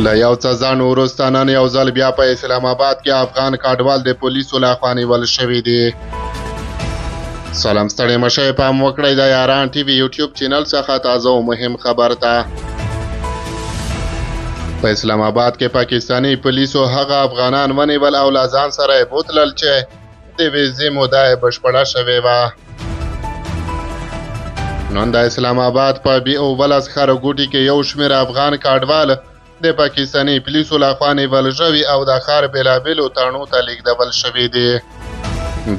له یو څه ځنډ وروسته نن یو ځل بیا په اسلام آباد کې افغان کډوال د پولیسو لخوا نیول شوي دي. سلام ستړي مشئ، پام وکړئ د یاران ټي وي یوټیوب چینل څخه تازه او مهم خبر ته. په اسلام آباد کې پاکستاني پولیسو هغه افغانان ونیول او له ځان سره یې بوتلل چې د ویزې موده یې بشپړه شوې وه. نن د اسلام آباد په بي او بلس ښارګوټي کې یو شمېر افغان کډوال د پاکستاني پولیسو لخوا نیول شوي او د ښار بېلابېلو تاڼو ته لیږدول شوي دي.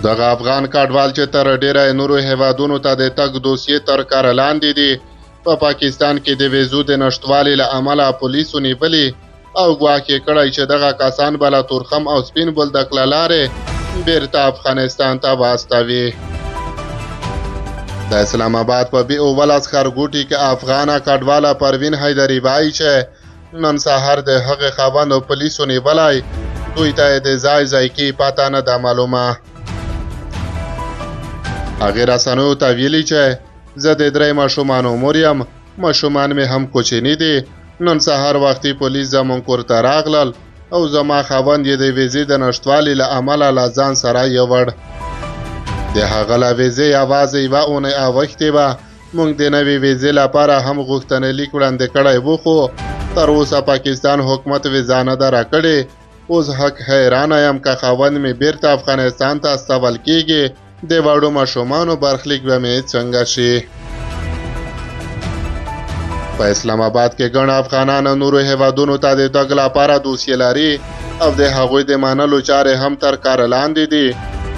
دغه افغان کډوال چې تر ډیره نورو هیوادونو ته د تګ دوسیې تر کار لاندې دي، په پاکستان کې د ویزو د نشتوالي له امله پولیسو نیولي او ګواښ کړی چې دغه کسان به له تورخم او سپین بولدک له لارې بیرته افغانستان ته واستوي. د اسلام آباد په بي او بلس ښارګوټي کې افغانه کډواله پروین حیدري وایي چې نن سهار د هغې خاوند او پولیسو نیولی، دوی ته یې د ځای کې پته نه ده معلومه. هغې رسنیو ته ویلي چې زه د 3 ماشومانو مور یم، ماشومان مې هم کوچني دي. نن سهار وختي پولیس زموږ کور ته راغلل او زما خاوند یې د ویزې د نشتوالي له امله له ځان سره یوړ. د هغه له ویزې یوازې 1 اونۍ اوښتې وه. موږ د نوې ویزې لپاره هم غوښتنلیک وړاندې کړی و، خو تر اوسه پاکستان حکومت ویزا نه ده راکړې. اوس حق حیرانه یم که خاوند مې بیرته افغانستان ته استول کېږي، د وړو ماشومانو برخلیک به مې څنګه شي. په اسلام آباد کې ګڼ افغانان نورو هیوادونو ته د تګ لپاره دوسیې لري او د هغوی د منلو چارې هم تر کار لاندې دي،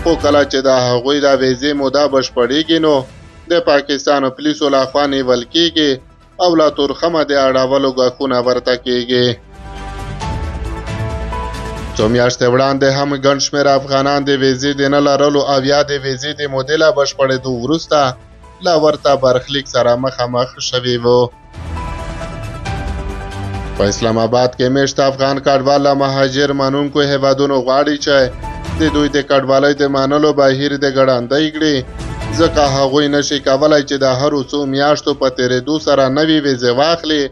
خو کله چې د هغوی د ویزې موده بشپړېږي نو د پاکستان پولیسو لخوا نیول کېږي او له تورخمه د اړولو ګواښونه ورته کېږي. څو میاشتې وړاندې هم ګڼ شمېر افغانان د ویزې د نه لرلو او یا د ویزې د مودې له بشپړېدو وروسته له ورته برخلیک سره مخامخ شوي وو. په اسلام آباد کې میشت افغان کډوال له مهاجر منونکو هیوادونو غواړي چې د دوی د کډوالۍ د منلو بهیر د ګړندی کړي، ځکه هغوی نشي کولی چې د هرو څو میاشتو په تېرېدو سره نوې ویزې واخلي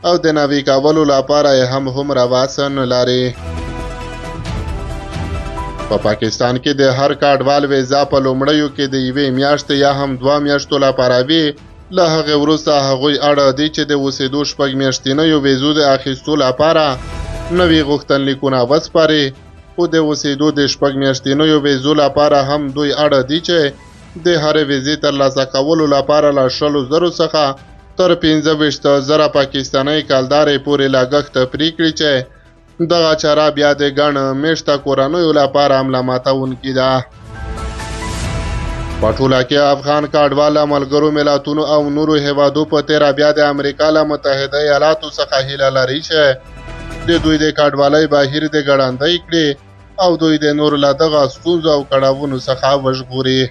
او د نوي کولو لپاره یې هم هومره وس نه لري. په پاکستان کې د هر کډوال ویزا په لومړیو کې د 1 میاشتې یا هم 2 میاشتو لپاره وي. له هغې وروسته هغوی اړه دي چې د اوسېدو 6 میاشتنیو ویزو د اخیستو لپاره نوي غوښتنلیکونه وسپاري، خو د اوسېدو د 6 میاشتنیو ویزو لپاره هم دوی اړه دي چې د هرې ویزې ترلاسه کولو لپاره له 100,000 څخه تر 25,000 پاکستاني کلدارې پورې لګښت پرې کړي چې دغه چاره بیا د ګڼ میشته کورنیو لپاره حمله ماتوونکې ده. په ټوله کې افغان کډوال له ملګرو ملتونو او نورو هیوادو په تېره بیا د امریکا له متحده ایالاتو څخه هیله لري چې د دوی د کډوالۍ بهیر د ګړندی کړي او دوی د نور له دغه ستونزو او کړاوونو څخه وژغوري.